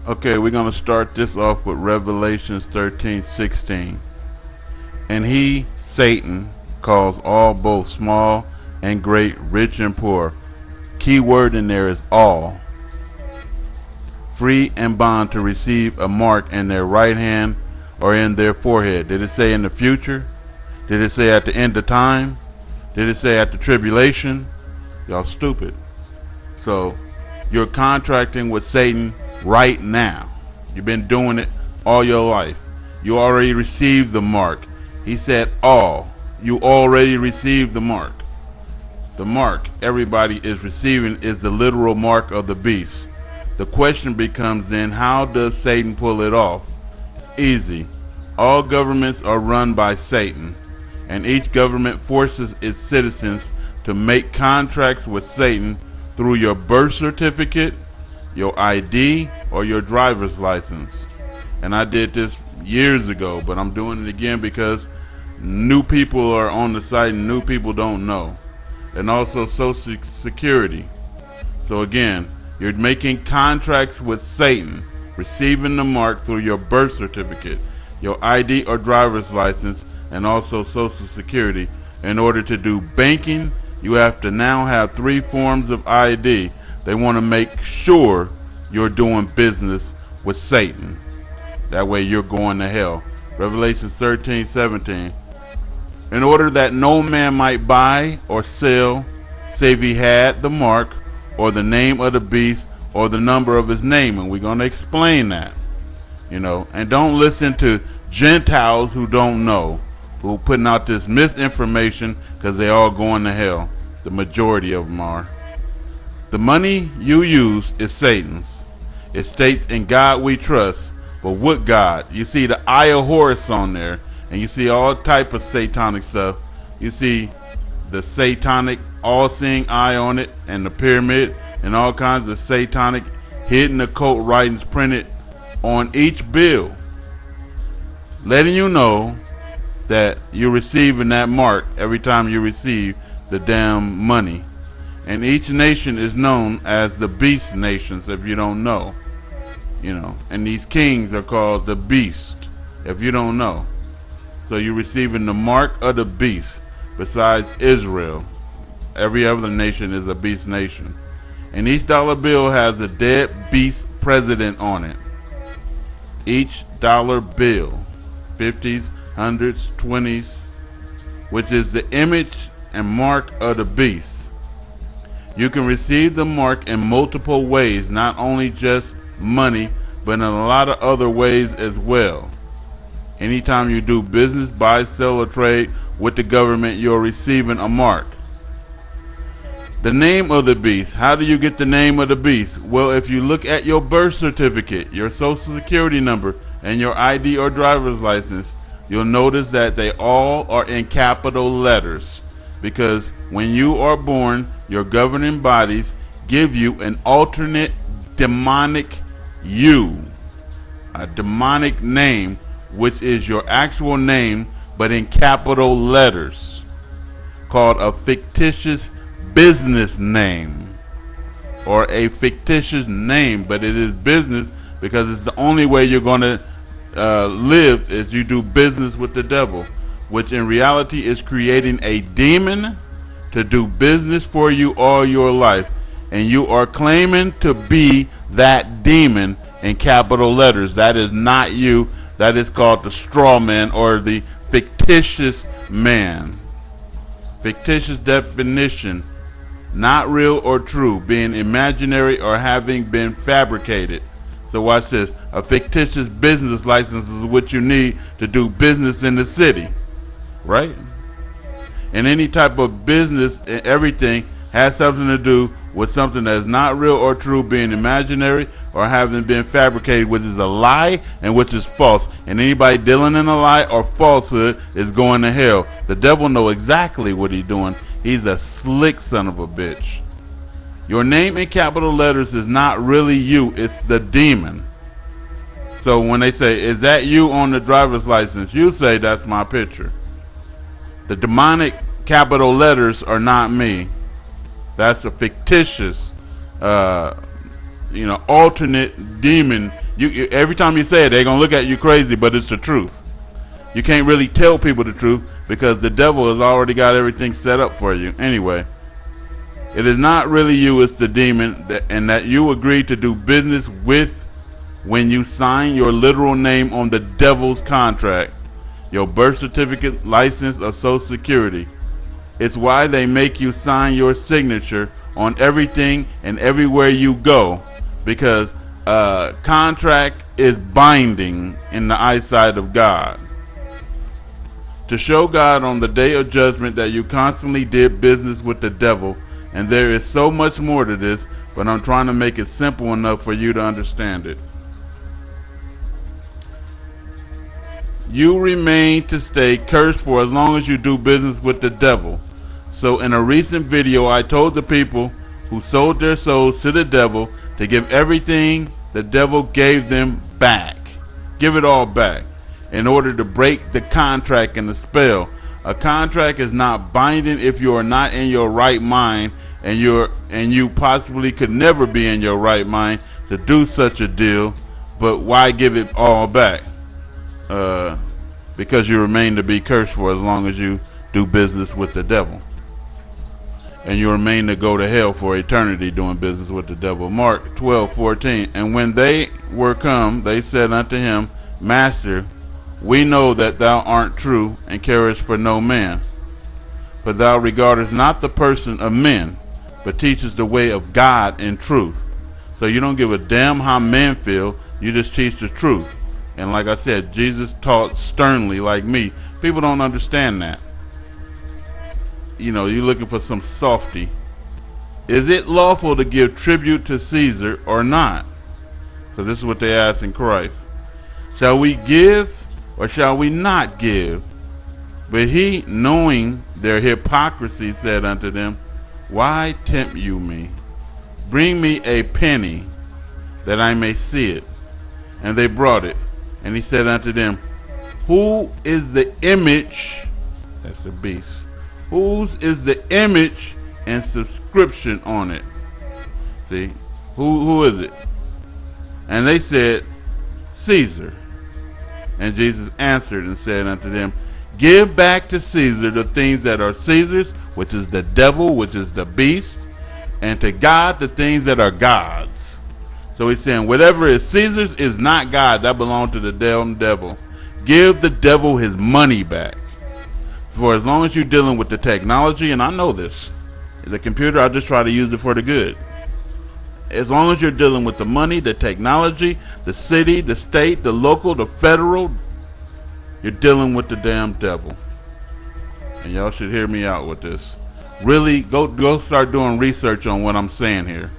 Okay, we're going to start this off with Revelations 13:16. And he, Satan, calls all, both small and great, rich and poor. Key word in there is all. Free and bond to receive a mark in their right hand or in their forehead. Did it say in the future? Did it say at the end of time? Did it say at the tribulation? Y'all stupid. So you're contracting with Satan right now. You've been doing it all your life. You already received the mark. He said all. You already received the mark. The mark everybody is receiving is the literal mark of the beast. The question becomes then, how does Satan pull it off? It's easy. All governments are run by Satan, and each government forces its citizens to make contracts with Satan through your birth certificate, your ID, or your driver's license. And I did this years ago, but I'm doing it again because new people are on the site and new people don't know. And also Social Security. So again, you're making contracts with Satan, receiving the mark through your birth certificate, your ID or driver's license, and also Social Security. In order to do banking, you have to now have 3 forms of ID. They want to make sure you're doing business with Satan. That way you're going to hell. Revelation 13:17. In order that no man might buy or sell, save he had the mark, or the name of the beast, or the number of his name. And we're going to explain that. And don't listen to Gentiles who don't know, who are putting out this misinformation, because they all going to hell. The majority of them are. The money you use is Satan's. It states, in God we trust. But what God? You see the Eye of Horus on there, and you see all type of satanic stuff. You see the satanic all-seeing eye on it, and the pyramid, and all kinds of satanic hidden occult writings printed on each bill, letting you know that you're receiving that mark every time you receive the damn money. And each nation is known as the beast nations, if you don't know. And these kings are called the beast, if you don't know. So you're receiving the mark of the beast. Besides Israel, every other nation is a beast nation. And each dollar bill has a dead beast president on it. Each dollar bill, 50s, 100s, 20s, which is the image and mark of the beast. You can receive the mark in multiple ways, not only just money, but in a lot of other ways as well. Anytime you do business, buy, sell, or trade with the government, you're receiving a mark. The name of the beast. How do you get the name of the beast? Well, if you look at your birth certificate, your social security number, and your ID or driver's license, you'll notice that they all are in capital letters. Because when you are born, your governing bodies give you an alternate demonic a demonic name, which is your actual name, but in capital letters, called a fictitious business name, or a fictitious name, but it is business because it's the only way you're going to live is you do business with the devil, which in reality is creating a demon to do business for you all your life, and you are claiming to be that demon in capital letters. That is not you. That is called the straw man, or the fictitious man. Fictitious definition: not real or true, being imaginary or having been fabricated. So watch this. A fictitious business license is what you need to do business in the city, right? And any type of business and everything has something to do with something that's not real or true, being imaginary or having been fabricated, which is a lie and which is false. And anybody dealing in a lie or falsehood is going to hell. The devil knows exactly what he's doing. He's a slick son of a bitch. Your name in capital letters is not really you, it's the demon. So when they say, is that you on the driver's license? You say, that's my picture. The demonic capital letters are not me. That's a fictitious, alternate demon Every time you say it, they're gonna look at you crazy, but it's the truth. You can't really tell people the truth because the devil has already got everything set up for you. Anyway, it is not really you, it's the demon, and that you agree to do business with when you sign your literal name on the devil's contract, your birth certificate, license, or social security. It's why they make you sign your signature on everything and everywhere you go, because contract is binding in the eyesight of God. To show God on the day of judgment that you constantly did business with the devil, and there is so much more to this, but I'm trying to make it simple enough for you to understand it. You remain to stay cursed for as long as you do business with the devil. So in a recent video, I told the people who sold their souls to the devil to give everything the devil gave them back. Give it all back in order to break the contract and the spell. A contract is not binding if you are not in your right mind, and you possibly could never be in your right mind to do such a deal. But why give it all back? Because you remain to be cursed for as long as you do business with the devil, and you remain to go to hell for eternity doing business with the devil. Mark 12:14. And when they were come, they said unto him, Master, we know that thou art true, and carest for no man, for thou regardest not the person of men, but teachest the way of God in truth. So you don't give a damn how men feel, you just teach the truth. And like I said, Jesus taught sternly like me. People don't understand that. You know, you're looking for some softy. Is it lawful to give tribute to Caesar or not? So this is what they ask in Christ. Shall we give or shall we not give? But he, knowing their hypocrisy, said unto them, Why tempt you me? Bring me a penny, that I may see it. And they brought it. And he said unto them, Who is the image? That's the beast. Whose is the image and subscription on it? See? Who is it? And they said, Caesar. And Jesus answered and said unto them, Give back to Caesar the things that are Caesar's, which is the devil, which is the beast, and to God the things that are God's. So he's saying whatever is Caesar's is not God. That belongs to the damn devil. Give the devil his money back. For as long as you're dealing with the technology, and I know this, the computer, I just try to use it for the good. As long as you're dealing with the money, the technology, the city, the state, the local, the federal, you're dealing with the damn devil. And y'all should hear me out with this. Really, go start doing research on what I'm saying here,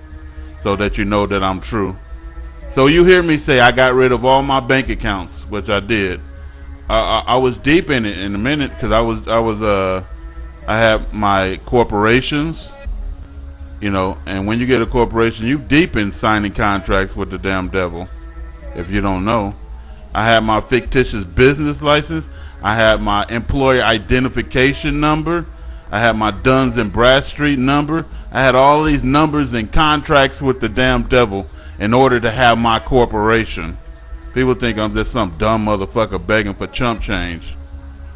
so that you know that I'm true. So you hear me say I got rid of all my bank accounts, which I did. I was deep in it in a minute, because I had my corporations, you know, and when you get a corporation, you deep in signing contracts with the damn devil, if you don't know. I had my fictitious business license. I had my employer identification number. I had my Duns and Bradstreet number. I had all these numbers and contracts with the damn devil in order to have my corporation. People think I'm just some dumb motherfucker begging for chump change.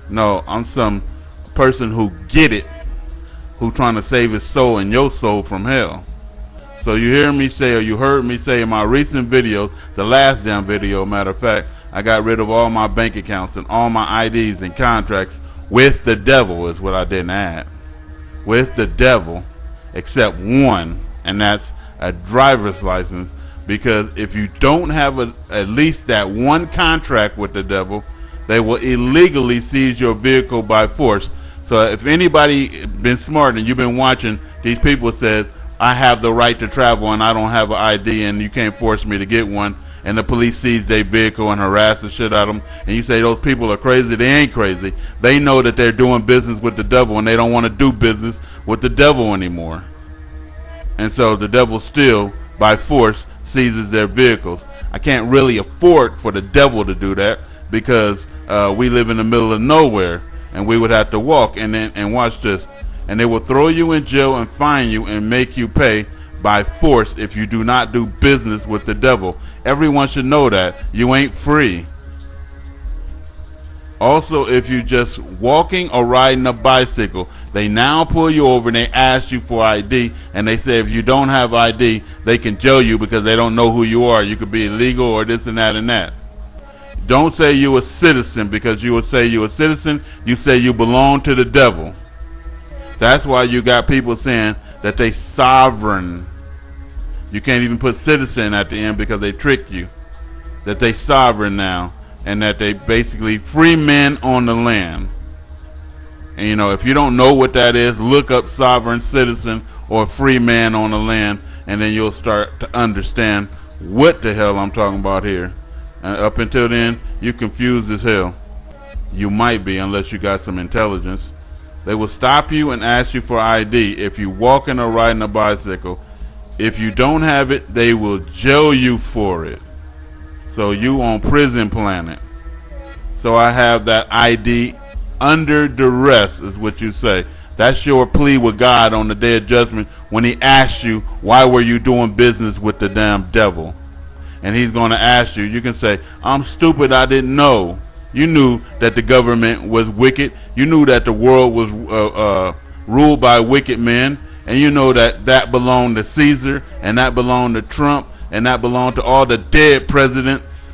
No, I'm some person who get it, who trying to save his soul and your soul from hell. So you hear me say, or you heard me say in my recent video, the last damn video, matter of fact, I got rid of all my bank accounts and all my IDs and contracts with the devil, is what I didn't add. With the devil, except one, and that's a driver's license. Because if you don't have at least that one contract with the devil, they will illegally seize your vehicle by force. So if anybody been smart and you've been watching, these people said, I have the right to travel and I don't have an ID and you can't force me to get one, and the police seize their vehicle and harass the shit out of them, and you say those people are crazy. They ain't crazy. They know that they're doing business with the devil and they don't want to do business with the devil anymore. And so the devil still, by force, seizes their vehicles. I can't really afford for the devil to do that, because we live in the middle of nowhere and we would have to walk, and watch this, and they will throw you in jail and fine you and make you pay by force if you do not do business with the devil. Everyone should know that. You ain't free. Also, if you just walking or riding a bicycle, they now pull you over and they ask you for ID, and they say if you don't have ID, they can jail you because they don't know who you are. You could be illegal or this and that and that. Don't say you a citizen, because you will say you a citizen, you say you belong to the devil. That's why you got people saying that they sovereign. You can't even put citizen at the end because they trick you. That they sovereign now, and that they basically free men on the land. And you know, if you don't know what that is, look up sovereign citizen or free man on the land, and then you'll start to understand what the hell I'm talking about here. And up until then, you confused as hell. You might be, unless you got some intelligence. They will stop you and ask you for ID if you walking or riding a bicycle. If you don't have it, they will jail you for it. So you on prison planet. So I have that ID under duress, is what you say. That's your plea with God on the day of judgment when he asks you, why were you doing business with the damn devil? And he's going to ask you, you can say, I'm stupid, I didn't know. You knew that the government was wicked. You knew that the world was ruled by wicked men. And you know that that belonged to Caesar, and that belonged to Trump, and that belonged to all the dead presidents.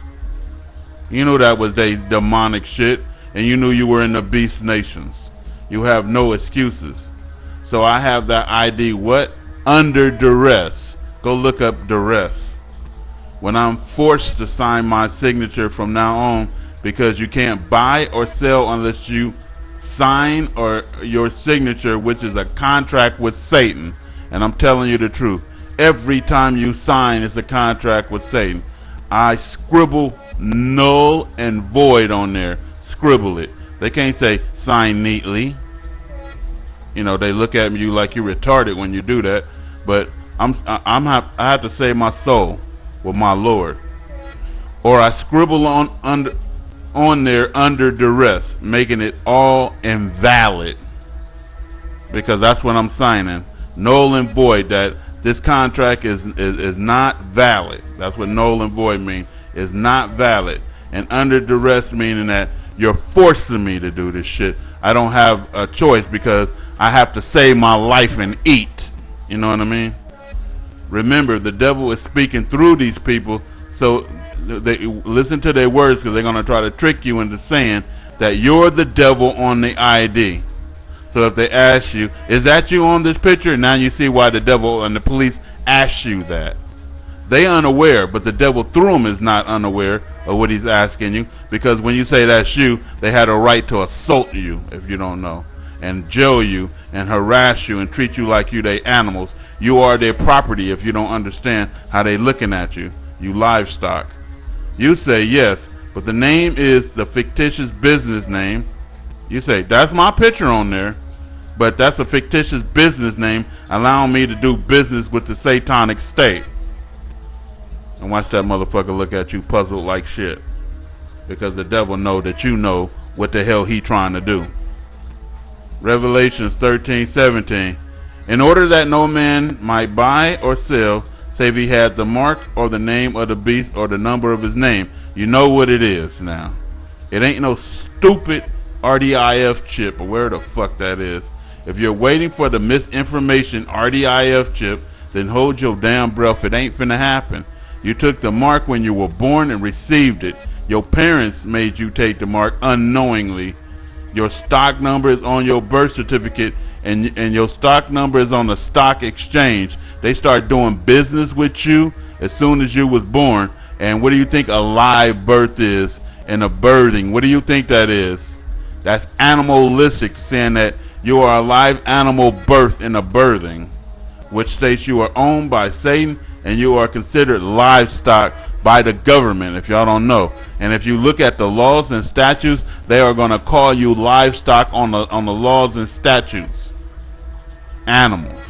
You know that was they demonic shit. And you knew you were in the beast nations. You have no excuses. So I have that ID, what? Under duress. Go look up duress. When I'm forced to sign my signature from now on, because you can't buy or sell unless you sign or your signature, which is a contract with Satan. And I'm telling you the truth. Every time you sign, it's a contract with Satan. I scribble null and void on there. Scribble it. They can't say sign neatly. You know, they look at you like you're retarded when you do that. But I have to save my soul with my Lord. Or I scribble on there under duress, making it all invalid, because that's what I'm signing. Null and void, that this contract is not valid. That's what null and void mean. Is not valid. And under duress meaning that you're forcing me to do this shit. I don't have a choice because I have to save my life and eat. You know what I mean? Remember, the devil is speaking through these people, so they listen to their words, because they're going to try to trick you into saying that you're the devil on the ID. So if they ask you, is that you on this picture? Now you see why the devil and the police ask you that. They unaware, but the devil through them is not unaware of what he's asking you, because when you say that's you, they had a right to assault you, if you don't know, and jail you and harass you and treat you like you they animals. You are their property if you don't understand how they looking at you. You livestock. You say yes, but the name is the fictitious business name. You say, that's my picture on there, but that's a fictitious business name allowing me to do business with the satanic state. And watch that motherfucker look at you puzzled like shit, because the devil know that you know what the hell he trying to do. Revelations 13:17. In order that no man might buy or sell, save he had the mark or the name of the beast or the number of his name. You know what it is now. It ain't no stupid RDIF chip, or where the fuck that is. If you're waiting for the misinformation RDIF chip, then hold your damn breath. It ain't finna happen. You took the mark when you were born and received it. Your parents made you take the mark unknowingly. Your stock number is on your birth certificate, and your stock number is on the stock exchange. They start doing business with you as soon as you was born. And what do you think a live birth is and a birthing? What do you think that is? That's animalistic, saying that you are a live animal birth in a birthing, which states you are owned by Satan and you are considered livestock by the government, if y'all don't know. And if you look at the laws and statutes, they are going to call you livestock on the laws and statutes. Animals.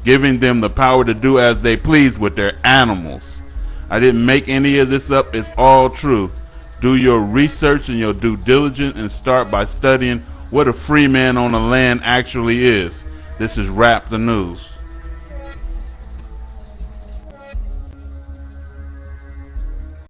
Giving them the power to do as they please with their animals. I didn't make any of this up. It's all true. Do your research and your due diligence and start by studying what a free man on the land actually is. This is Rap the News.